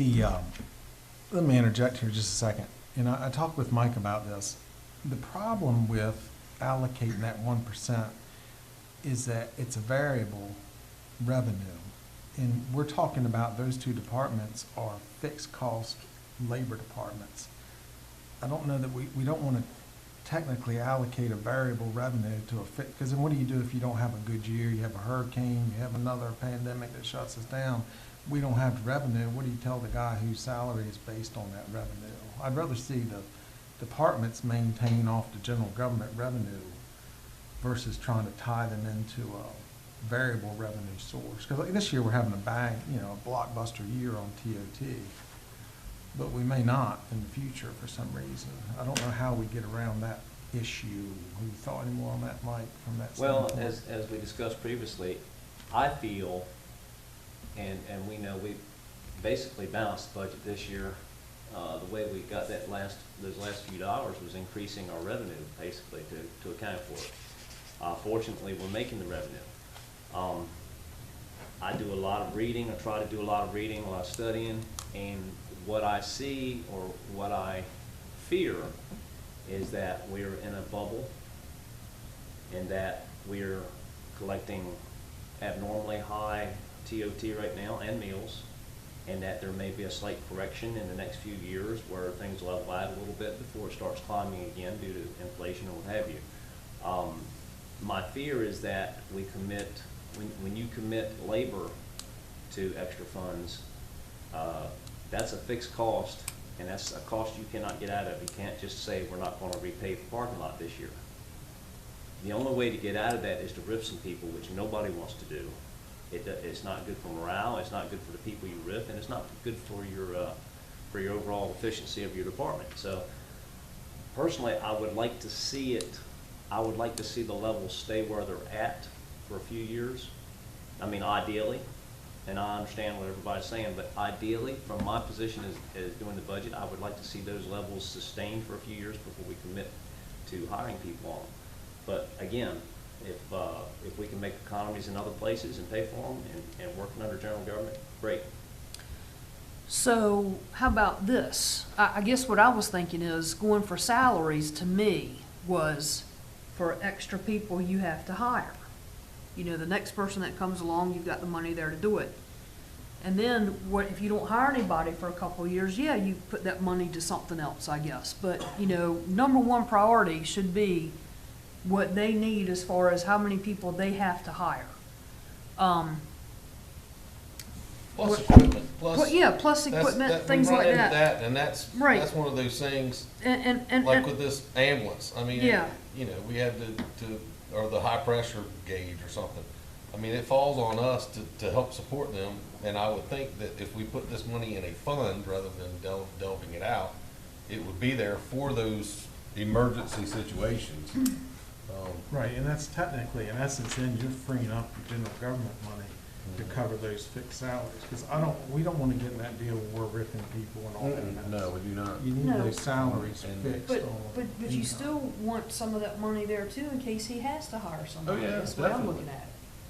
Let me interject here just a second. I talked with Mike about this. The problem with allocating that 1% is that it's a variable revenue. And we're talking about those two departments are fixed cost labor departments. I don't know that we don't want to technically allocate a variable revenue to a because then what do you do if you don't have a good year? You have a hurricane, you have another pandemic that shuts us down. We don't have revenue. What do you tell the guy whose salary is based on that revenue? I'd rather see the departments maintain off the general government revenue versus trying to tie them into a variable revenue source. Because like this year, we're having a blockbuster year on TOT, but we may not in the future for some reason. I don't know how we get around that issue. Have you thought any more on that, Mike, from that Well, standpoint? as we discussed previously, I feel, and we know we basically balanced the budget this year. The way we got those last few dollars was increasing our revenue, basically, to account for it. Fortunately, we're making the revenue. I do a lot of reading, I try to do a lot of reading, a lot of studying, and what I see or what I fear is that we're in a bubble and that we're collecting abnormally high TOT right now and meals, and that there may be a slight correction in the next few years where things level out a little bit before it starts climbing again due to inflation or what have you. My fear is that we commit, when you commit labor to extra funds, that's a fixed cost, and that's a cost you cannot get out of. You can't just say, we're not gonna repave the parking lot this year. The only way to get out of that is to RIF some people, which nobody wants to do. It's not good for morale, it's not good for the people you RIF, and it's not good for your overall efficiency of your department. So personally, I would like to see the levels stay where they're at for a few years. I mean, ideally, and I understand what everybody's saying, but ideally, from my position as doing the budget, I would like to see those levels sustained for a few years before we commit to hiring people on them. But again, if we can make economies in other places and pay for them and working under general government, great. So how about this? I guess what I was thinking is going for salaries to me was for extra people you have to hire. You know, the next person that comes along, you've got the money there to do it. And then what, if you don't hire anybody for a couple of years, yeah, you put that money to something else, I guess. But, you know, number one priority should be what they need as far as how many people they have to hire. Plus equipment, plus. Yeah, plus That's- equipment, that- we things run like into that. And that's Right. one of those things, And like with this ambulance, I mean, Yeah. you know, we had or the high pressure gauge or something. I mean, it falls on us to help support them, and I would think that if we put this money in a fund rather than delving it out, it would be there for those emergency situations. Right, and that's technically, in essence, then you're freeing up your general government money to cover those fixed salaries. Because we don't want to get in that deal where we're ripping people and all that. No, we do not. You need No. those salaries And- fixed But, on but you income. still want some of that money there too in case he has to hire somebody. yeah, That's what I'm definitely. looking at.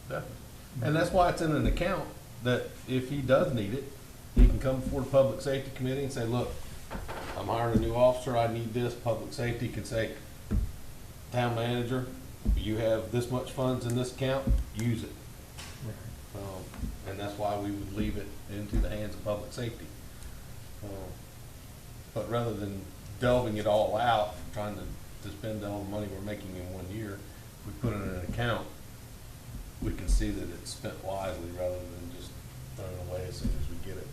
Definitely. And that's why it's in an account, that if he does need it, he can come before the Public Safety Committee and say, look, I'm hiring a new officer, I need this. Public Safety can say, town manager, you have this much funds in this account, use it. Right. And that's why we would leave it into the hands of Public Safety. But rather than delving it all out, trying to spend all the money we're making in 1 year, we put it in an account, we can see that it's spent wisely rather than just throwing away as soon as we get it.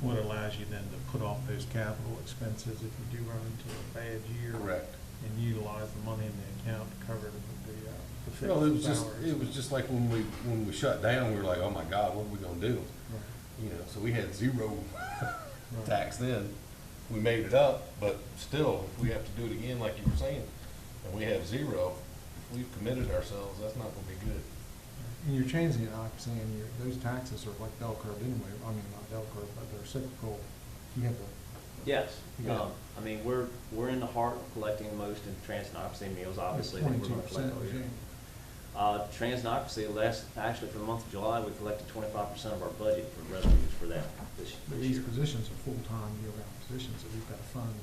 What allows you then to put off those capital expenses if you do run into a bad year. Correct. And utilize the money in the account to cover the Well, it was fixed just, salaries. it was just like when we shut down, we were like, oh my God, what are we gonna do? Right. You know, so we had zero Right. tax then. We made it up, but still, if we have to do it again, like you were saying, and we have zero, if we've committed ourselves, that's not gonna be good. And you're changing it, like I'm saying, those taxes are like bell curve anyway. I mean, not bell curve, but they're cyclical. You have the, Yes, Yeah. I mean, we're in the heart of collecting the most in transit and occupancy meals, obviously, that we're 22% gonna collect all year. regime. Transit and occupancy, actually for the month of July, we collected 25% of our budget for revenues for that this But year. these positions are full-time, year-round positions, so we've got to fund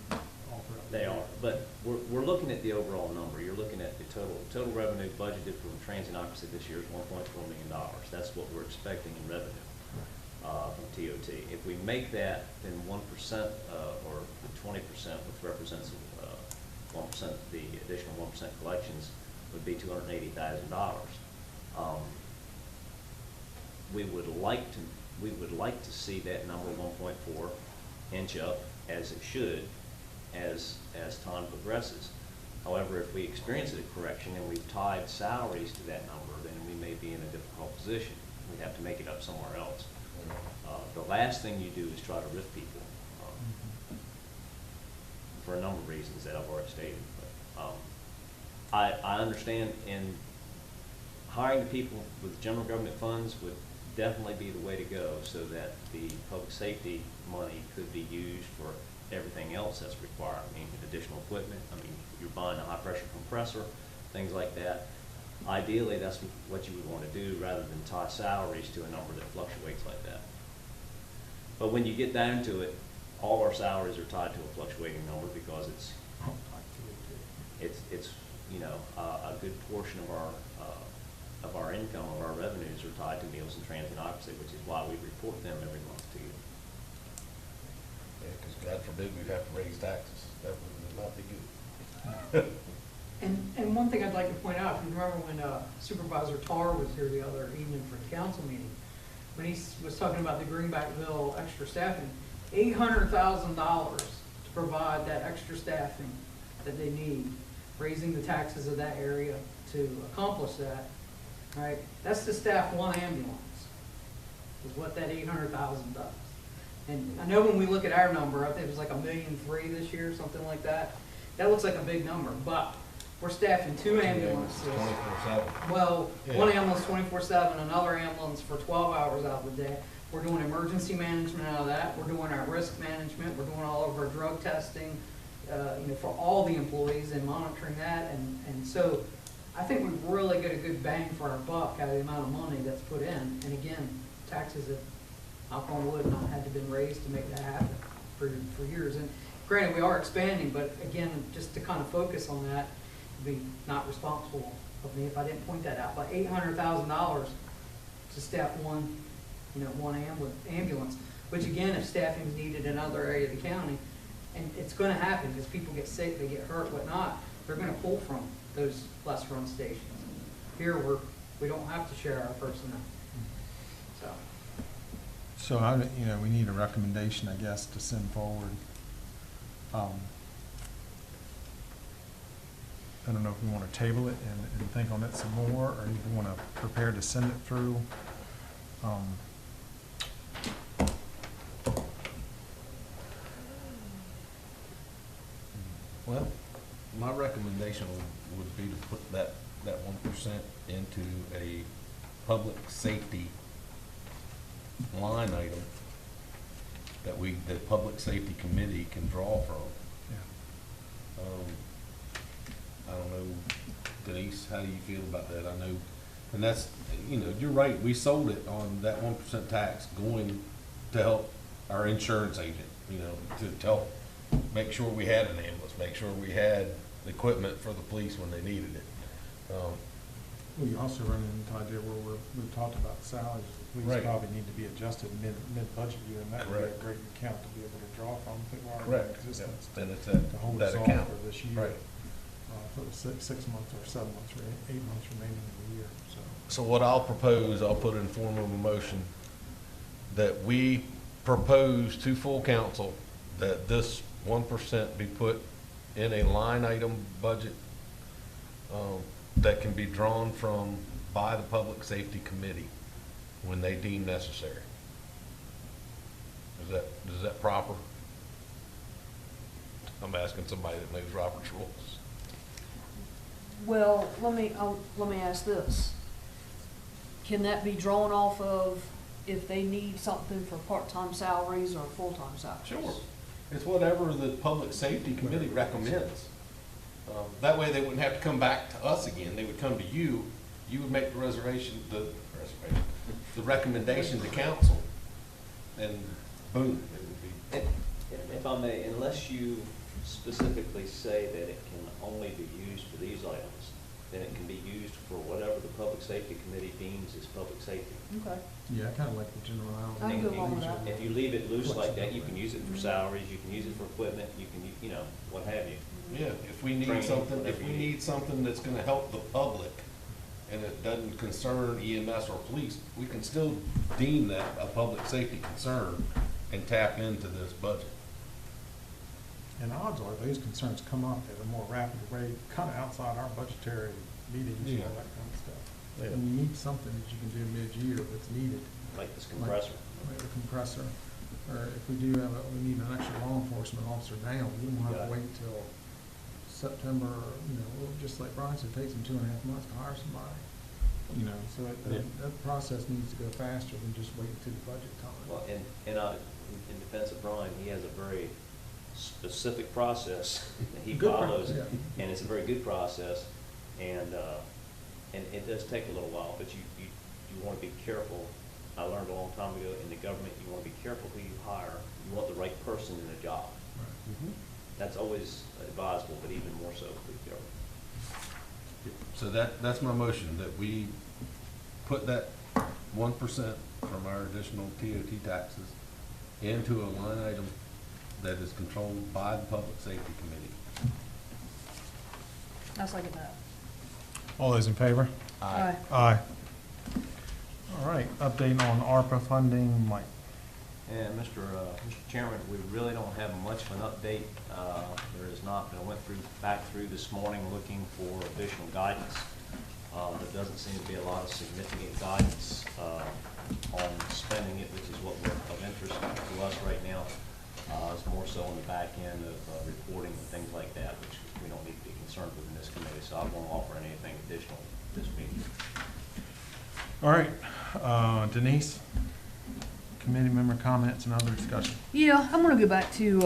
all throughout. the They year. are, but we're looking at the overall number. You're looking at the total revenue budgeted for transit and occupancy this year is $1.4 million. That's what we're expecting in revenue from TOT. If we make that, then 1% or 20%, which represents 1%, the additional 1% collections would be $280,000. We would like to see that number 1.4 inch up as it should as time progresses. However, if we experience a correction and we've tied salaries to that number, then we may be in a difficult position. We'd have to make it up somewhere else. The last thing you do is try to RIF people for a number of reasons that I've already stated. But, I understand in hiring the people with general government funds would definitely be the way to go so that the public safety money could be used for everything else that's required. I mean, additional equipment, I mean, you're buying a high pressure compressor, things like that. Ideally, that's what you would want to do rather than tie salaries to a number that fluctuates like that. But when you get down to it, all our salaries are tied to a fluctuating number because it's you know, a good portion of our income, of our revenues are tied to meals and transit and occupancy, which is why we report them every month to you. Yeah, because God forbid we'd have to raise taxes. That would not be good. And one thing I'd like to point out, if you remember when Supervisor Tar was here the other evening for the council meeting, when he was talking about the Greenbackville extra staffing, $800,000 to provide that extra staffing that they need, raising the taxes of that area to accomplish that, right? That's to staff one ambulance, is what that 800,000 does. And I know when we look at our number, I think it was like $1.3 million this year, something like that. That looks like a big number, but we're staffing two ambulances. 24/7. Well, Yeah. one ambulance 24/7, another ambulance for 12 hours out of the day. We're doing emergency management out of that. We're doing our risk management. We're doing all of our drug testing, for all the employees and monitoring that. And so I think we really get a good bang for our buck out of the amount of money that's put in. And again, taxes have, knock on wood, not had to been raised to make that happen for years. And granted, we are expanding, but again, just to kind of focus on that, be not responsible of me if I didn't point that out, but $800,000 to staff one ambulance, which again, if staffing is needed in other area of the county, and it's gonna happen, because people get sick, they get hurt, whatnot, they're gonna pull from those less run stations. Here, we don't have to share our personnel, so. So we need a recommendation, I guess, to send forward. I don't know if we want to table it and think on it some more, or if we want to prepare to send it through. Well, my recommendation would be to put that 1% into a public safety line item that the Public Safety Committee can draw from. Yeah. I don't know, Denise, how do you feel about that? I know, and that's, you're right, we sold it on that 1% tax going to help our insurance agent, to help make sure we had an ambulance, make sure we had equipment for the police when they needed it. Well, you also run into the idea where we've talked about salaries. The police Right. probably need to be adjusted mid-budget year, and that would be a Correct. great account to be able to draw from if it were in Correct. existence. Then it's To hold that us off account. for this year. Right. For the 6 months or 7 months or 8 months remaining in the year, so. So what I'll propose, I'll put in form of a motion that we propose to full council that this 1% be put in a line item budget that can be drawn from by the Public Safety Committee when they deem necessary. Is that proper? I'm asking somebody that knows Robert's rules. Well, let me ask this. Can that be drawn off of if they need something for part-time salaries or full-time salaries? Sure. It's whatever the Public Safety Committee recommends. That way they wouldn't have to come back to us again. They would come to you. You would make the the recommendation to council, and boom, it would be. If I may, unless you specifically say that it can only be used for these items, then it can be used for whatever the Public Safety Committee deems is public safety. Okay. Yeah, I kind of like the generality. I'm good And along with that. If you leave it loose like that, you can use it for salaries, you can use it for equipment, you can, what have you. Yeah, if we need Training, something, whatever if we you need something that's gonna help the public and it doesn't concern EMS or police, we can still deem that a public safety concern and tap into this budget. And odds are those concerns come up at a more rapid rate, kind of outside our budgetary meetings and all Yeah. that kind of stuff. Yeah. And you need something that you can do mid-year that's needed. Like this compressor. Like a compressor, or if we do we need an extra law enforcement officer down, we don't have to wait till September, just like Brian said, it takes them 2.5 months to hire somebody. So that process needs to go faster than just waiting till the budget time. Well, and in defense of Brian, he has a very specific process that he Good follows, process, yeah. and it's a very good process, and it does take a little while, but you want to be careful. I learned a long time ago, in the government, you want to be careful who you hire. You want the right person in the job. Right. That's always advisable, but even more so for the government. So that's my motion, that we put that 1% from our additional TOT taxes into a line item that is controlled by the Public Safety Committee. I second that. All those in favor? Aye. Aye. All right, update on ARPA funding, Mike. And Mr. Chairman, we really don't have much of an update. There is not, but I went back through this morning looking for additional guidance. There doesn't seem to be a lot of significant guidance on spending it, which is what we're of interest to us right now. It's more so on the back end of reporting and things like that, which we don't need to be concerned with in this committee, so I won't offer anything additional this meeting. All right, Denise, committee member comments and other discussion. Yeah, I'm gonna go back to,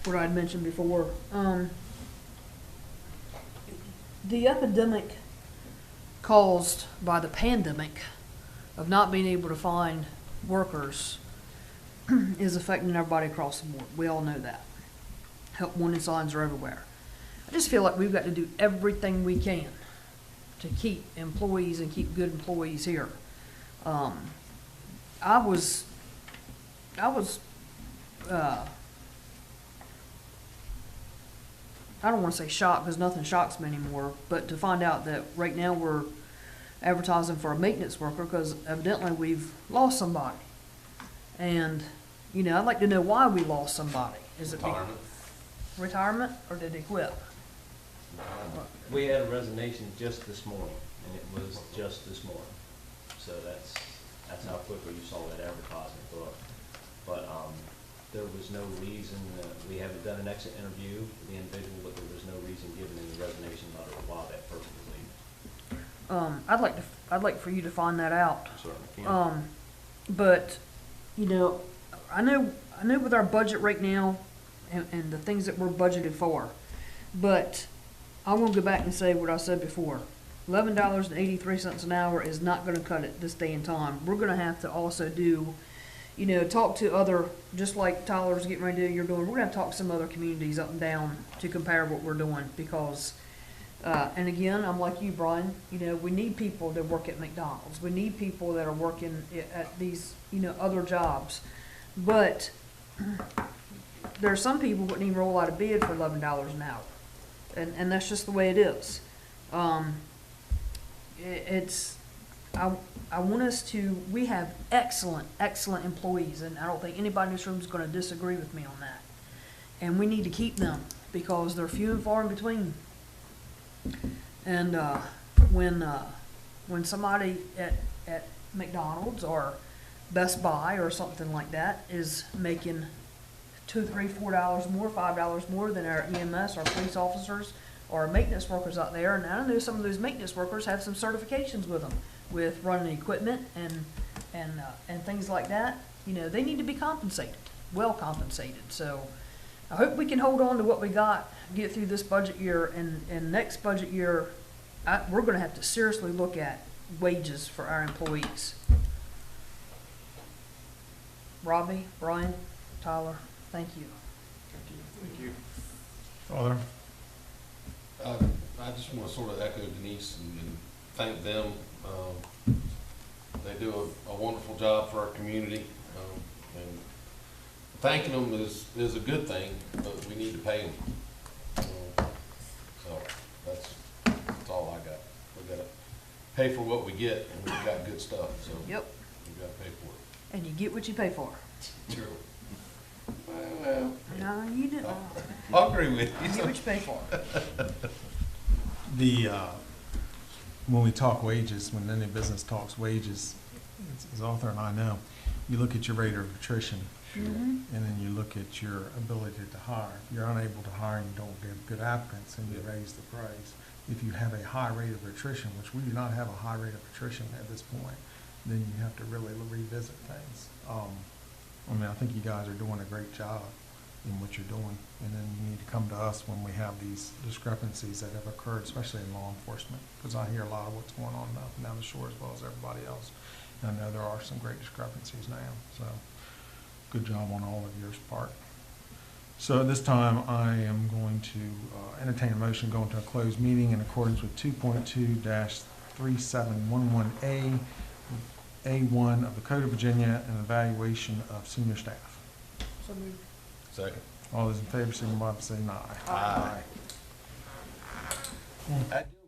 what I'd mentioned before. The epidemic caused by the pandemic of not being able to find workers is affecting everybody across the board. We all know that. Help wanted signs are everywhere. I just feel like we've got to do everything we can to keep employees and keep good employees here. I was I don't want to say shocked because nothing shocks me anymore, but to find out that right now we're advertising for a maintenance worker because evidently we've lost somebody. And, you know, I'd like to know why we lost somebody. Is it retirement or did they quit? We had a resignation just this morning, and it was just this morning. So that's how quickly you saw that advertisement go up. But there was no reason, we haven't done an exit interview with the individual, but there was no reason given in the resignation letter why that person was leaving. I'd like for you to find that out. Certainly can. But, you know, I know with our budget right now and the things that we're budgeted for, but I want to go back and say what I said before. $11.83 an hour is not going to cut it this day and time. We're going to have to also do, you know, talk to other, just like Tyler's getting ready to do, you're doing, we're going to have to talk to some other communities up and down to compare what we're doing because, and again, I'm like you, Brian, you know, we need people that work at McDonald's. We need people that are working at these, you know, other jobs. But there are some people that wouldn't even roll out of bed for $11 an hour. And that's just the way it is. I want us to, we have excellent employees, and I don't think anybody in this room is going to disagree with me on that. And we need to keep them because they're few and far in between. And when somebody at McDonald's or Best Buy or something like that is making $2, $3, $4 more, $5 more than our EMS, our police officers, or maintenance workers out there, and I know some of those maintenance workers have some certifications with them, with running equipment and things like that. You know, they need to be compensated, well compensated. So I hope we can hold on to what we got, get through this budget year, and next budget year, we're going to have to seriously look at wages for our employees. Robbie, Brian, Tyler, thank you. Thank you. Father? I just want to sort of echo Denise and thank them. They do a wonderful job for our community. And thanking them is a good thing, but we need to pay them. So that's all I got. We got to pay for what we get, and we've got good stuff, so Yep. we've got to pay for it. And you get what you pay for. True. Well, No, you do. I'll agree with You get you. what you pay for. When we talk wages, when any business talks wages, as Arthur and I know, you look at your rate of attrition, and then you look at your ability to hire. If you're unable to hire and you don't get good applicants, and you raise the price. If you have a high rate of attrition, which we do not have a high rate of attrition at this point, then you have to really revisit things. I mean, I think you guys are doing a great job in what you're doing, and then you need to come to us when we have these discrepancies that have occurred, especially in law enforcement, because I hear a lot of what's going on up and down the shore as well as everybody else. And I know there are some great discrepancies now, so good job on all of yours part. So at this time, I am going to entertain a motion going to a closed meeting in accordance with 2.2-3711A, A1 of the Code of Virginia, and evaluation of senior staff. So moved. Second. All those in favor, signify by saying aye. Aye. I-